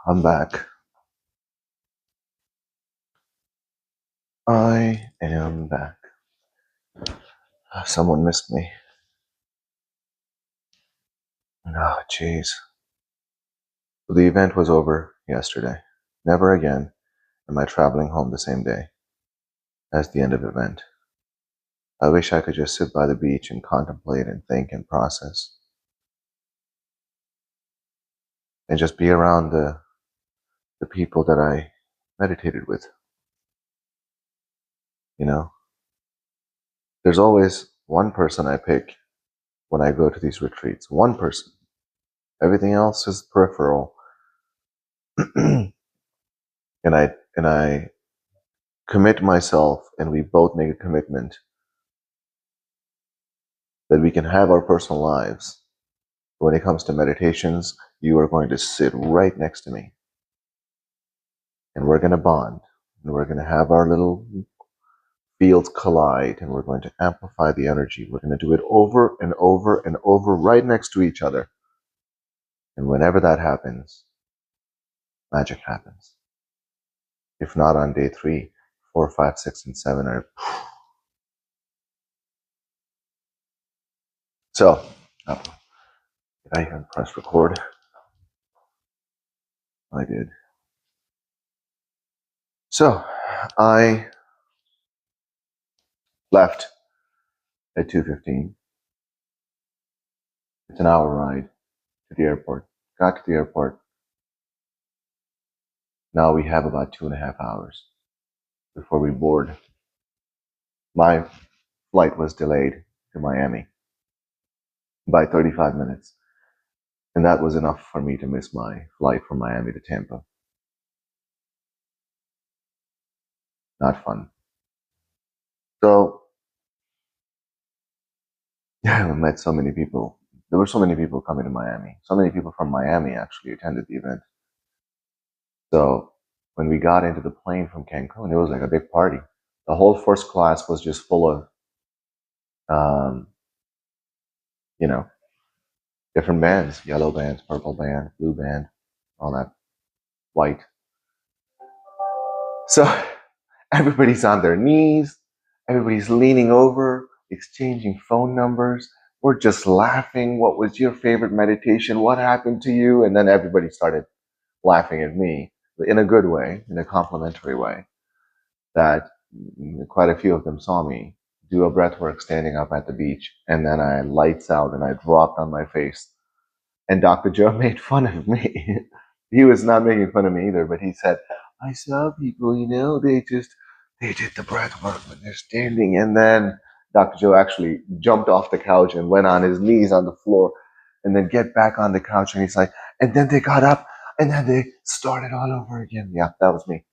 I'm back. I am back. Someone missed me. Oh, jeez. The event was over yesterday. Never again am I traveling home the same day as the end of the event. I wish I could just sit by the beach and contemplate and think and process. And just be around the people that I meditated with. You know? There's always one person I pick when I go to these retreats. One person. Everything else is peripheral. and I commit myself, and we both make a commitment that we can have our personal lives. When it comes to meditations, you are going to sit right next to me, and we're going to bond, and we're going to have our little fields collide, and we're going to amplify the energy. We're going to do it over and over and over right next to each other. And whenever that happens, magic happens. If not on day 3, 4, 5, 6, and 7 are... So, did I even press record? I did. So, I left at 2:15. It's an hour ride to the airport. Got to the airport. Now we have about 2.5 hours before we board. My flight was delayed to Miami by 35 minutes. And that was enough for me to miss my flight from Miami to Tampa. Not fun. So, yeah, I met so many people. There were so many people coming to Miami. So many people from Miami actually attended the event. So when we got into the plane from Cancun, it was like a big party. The whole first class was just full of, different bands, yellow band, purple band, blue band, all that, white. So everybody's on their knees, everybody's leaning over, exchanging phone numbers. We're just laughing. What was your favorite meditation? What happened to you? And then everybody started laughing at me in a good way, in a complimentary way, that quite a few of them saw me do a breath work standing up at the beach, and then I lights out and I dropped on my face. And Dr. Joe made fun of me. He was not making fun of me either, but he said, I saw people, they did the breath work when they're standing. And then Dr. Joe actually jumped off the couch and went on his knees on the floor and then get back on the couch. And he's like, and then they got up and then they started all over again. Yeah, that was me.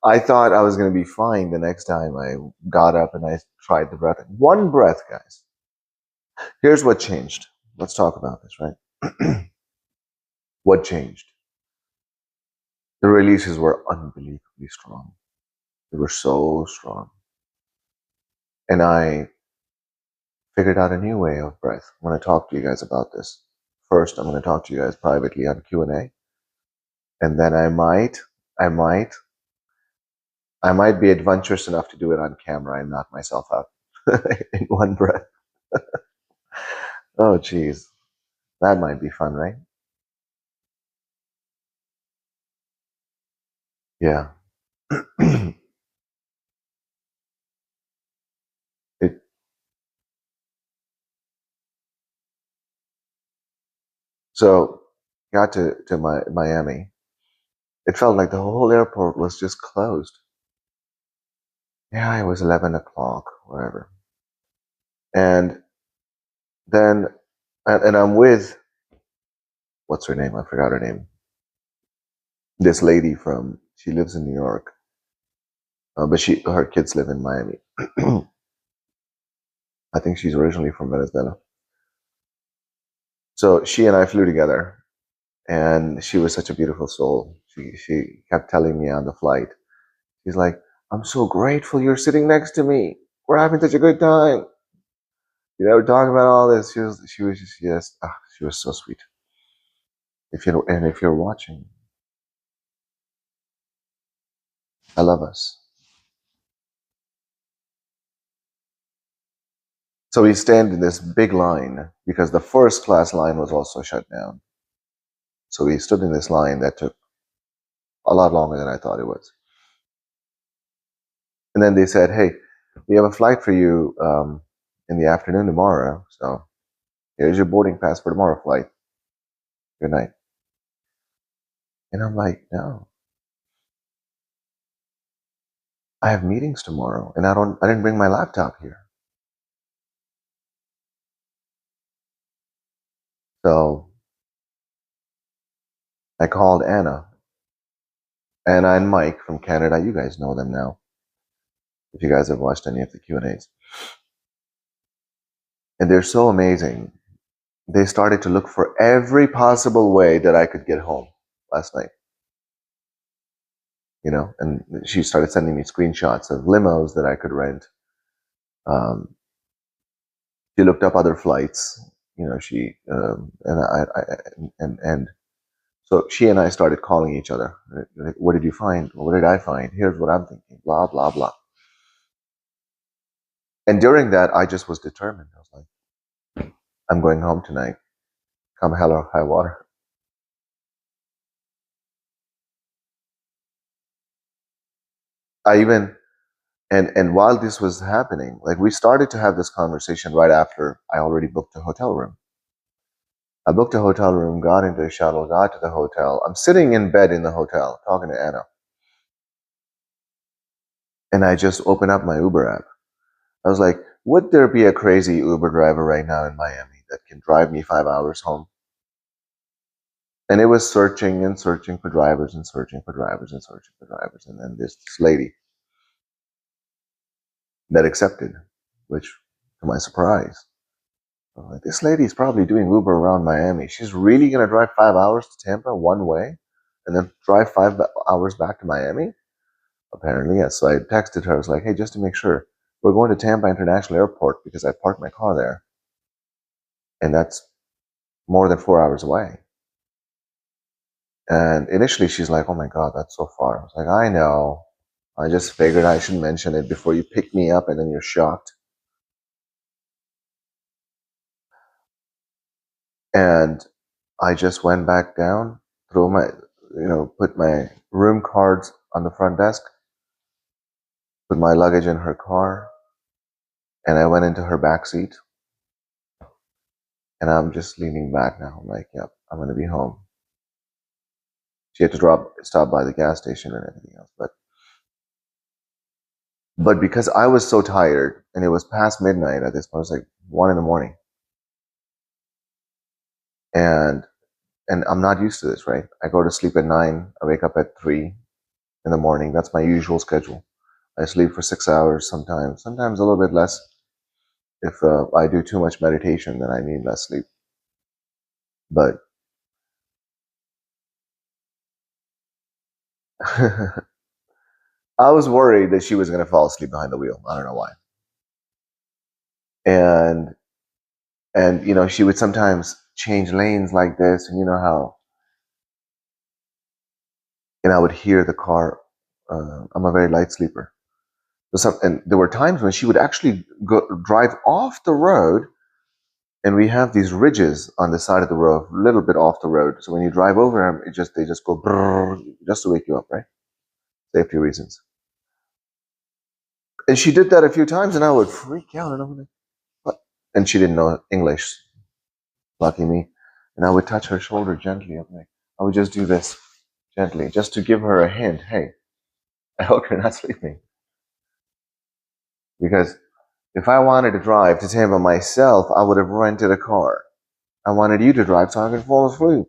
I thought I was going to be fine the next time I got up and I tried the breath. One breath, guys. Here's what changed. Let's talk about this, right? What changed? The releases were unbelievably strong. They were so strong. And I figured out a new way of breath. I'm going to talk to you guys about this. First, I'm going to talk to you guys privately on Q&A. And then I might be adventurous enough to do it on camera and knock myself out in one breath. Oh, geez. That might be fun, right? Yeah. So, got to Miami. It felt like the whole airport was just closed. Yeah, it was 11 o'clock, whatever. And then, and I'm with, what's her name? I forgot her name. This lady she lives in New York, but her kids live in Miami. I think she's originally from Venezuela. So she and I flew together, and she was such a beautiful soul. She kept telling me on the flight, she's like, I'm so grateful you're sitting next to me. We're having such a good time. We're talking about all this. She was so sweet. If you're watching, I love us. So we stand in this big line because the first class line was also shut down. So we stood in this line that took a lot longer than I thought it was. And then they said, "Hey, we have a flight for you in the afternoon tomorrow. So here's your boarding pass for tomorrow flight. Good night." And I'm like, "No, I have meetings tomorrow, and I didn't bring my laptop here." So I called Anna and Mike from Canada. You guys know them now, if you guys have watched any of the Q&As. And they're so amazing. They started to look for every possible way that I could get home last night. And she started sending me screenshots of limos that I could rent. She looked up other flights. She and so she and I started calling each other. Like, what did you find? What did I find? Here's what I'm thinking. Blah blah blah. And during that, I just was determined. I was like, I'm going home tonight, come hell or high water. I even and while this was happening, like we started to have this conversation right after I already booked a hotel room. I booked a hotel room, got into a shuttle, got to the hotel. I'm sitting in bed in the hotel talking to Anna. And I just opened up my Uber app. I was like, would there be a crazy Uber driver right now in Miami that can drive me 5 hours home? And it was searching and searching for drivers and searching for drivers and searching for drivers. And then this lady that accepted, which to my surprise, I'm like, this lady's probably doing Uber around Miami. She's really going to drive 5 hours to Tampa one way and then drive 5 hours back to Miami? Apparently, yes. So I texted her. I was like, hey, just to make sure, we're going to Tampa International Airport because I parked my car there. And that's more than 4 hours away. And initially she's like, oh my God, that's so far. I was like, I know. I just figured I should mention it before you pick me up and then you're shocked. And I just went back down, put my room cards on the front desk, put my luggage in her car, and I went into her back seat. And I'm just leaning back now. I'm like, yep, I'm going to be home. She had to stop by the gas station and everything else. But because I was so tired and it was past midnight at this point, it was like 1 a.m. And I'm not used to this, right? I go to sleep at 9, I wake up at 3 in the morning. That's my usual schedule. I sleep for 6 hours sometimes a little bit less. If I do too much meditation, then I need less sleep. But I was worried that she was going to fall asleep behind the wheel. I don't know why. And she would sometimes change lanes like this, and you know how, and I would hear the car. I'm a very light sleeper. And there were times when she would actually drive off the road, and we have these ridges on the side of the road, a little bit off the road. So when you drive over them, they just go brrr, just to wake you up, right? Safety reasons. And she did that a few times, and I would freak out, and I'm like, "What?" And she didn't know English, lucky me. And I would touch her shoulder gently. I would just do this gently, just to give her a hint. Hey, I hope you're not sleeping, because if I wanted to drive to Tampa myself, I would have rented a car. I wanted you to drive so I could fall asleep.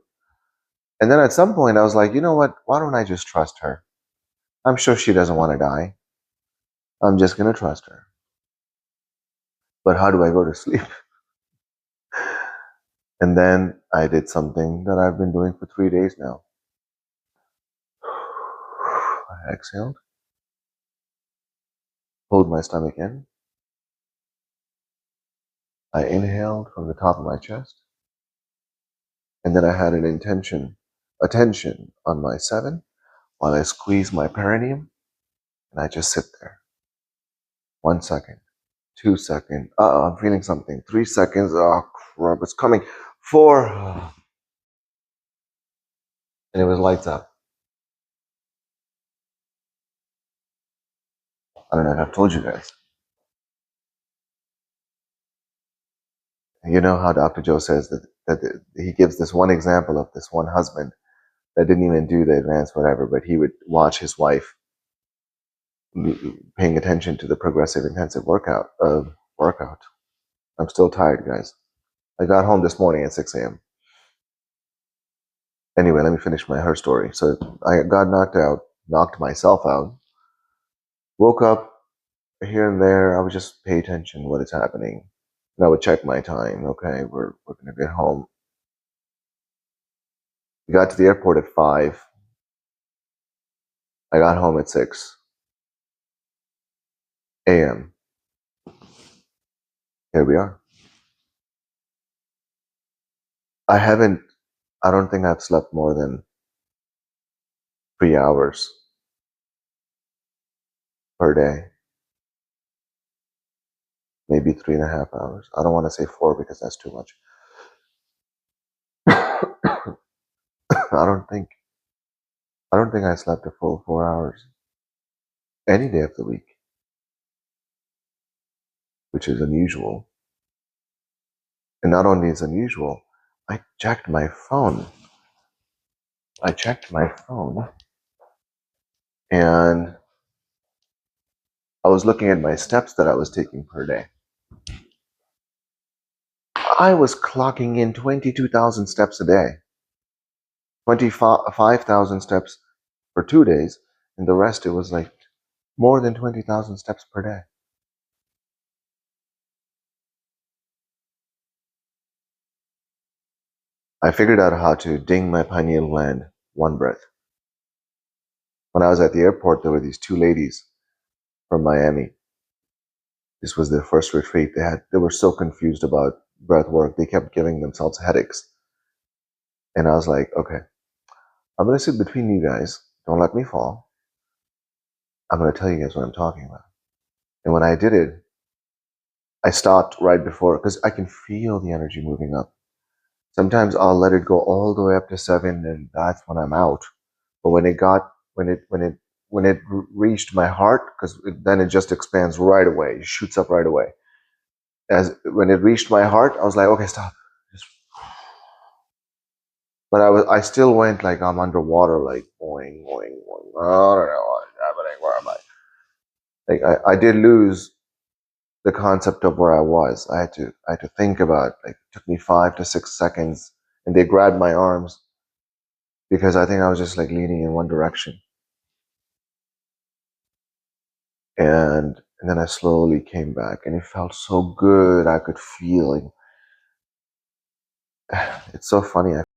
And then at some point, I was like, you know what? Why don't I just trust her? I'm sure she doesn't want to die. I'm just going to trust her. But how do I go to sleep? And then I did something that I've been doing for 3 days now. I exhaled, pulled my stomach in, I inhaled from the top of my chest, and then I had an attention on my 7 while I squeeze my perineum, and I just sit there. 1 second, 2 seconds. I'm feeling something. 3 seconds. Oh crap! It's coming. 4, and it was lights out. I don't know if I've told you guys. You know how Dr. Joe says that he gives this one example of this one husband that didn't even do the advanced whatever, but he would watch his wife paying attention to the progressive intensive workout. I'm still tired, guys. I got home this morning at 6 a.m. Anyway, let me finish her story. So I got knocked myself out, woke up here and there. I would just pay attention to what is happening. And I would check my time. Okay, we're going to get home. We got to the airport at 5. I got home at 6 a.m. Here we are. I don't think I've slept more than 3 hours per day. Maybe 3.5 hours. I don't want to say 4 because that's too much. I don't think I slept a full 4 hours any day of the week, which is unusual. And not only is unusual, I checked my phone. And I was looking at my steps that I was taking per day. I was clocking in 22,000 steps a day, 25,000 steps for 2 days, and the rest it was like more than 20,000 steps per day. I figured out how to ding my pineal gland one breath. When I was at the airport, there were these 2 ladies from Miami. This was their first retreat. They were so confused about breath work. They kept giving themselves headaches. And I was like, okay, I'm going to sit between you guys. Don't let me fall. I'm going to tell you guys what I'm talking about. And when I did it, I stopped right before, because I can feel the energy moving up. Sometimes I'll let it go all the way up to 7, and that's when I'm out. But when it reached my heart, because then it just expands right away, it shoots up right away. When it reached my heart, I was like, okay, stop. But I still went like I'm underwater, like boing, boing, boing. I don't know what's happening. Where am I? Like I did lose the concept of where I was. I had to think about, like, it took me 5 to 6 seconds, and they grabbed my arms because I think I was just like leaning in one direction. And then I slowly came back, and it felt so good. I could feel it. It's so funny.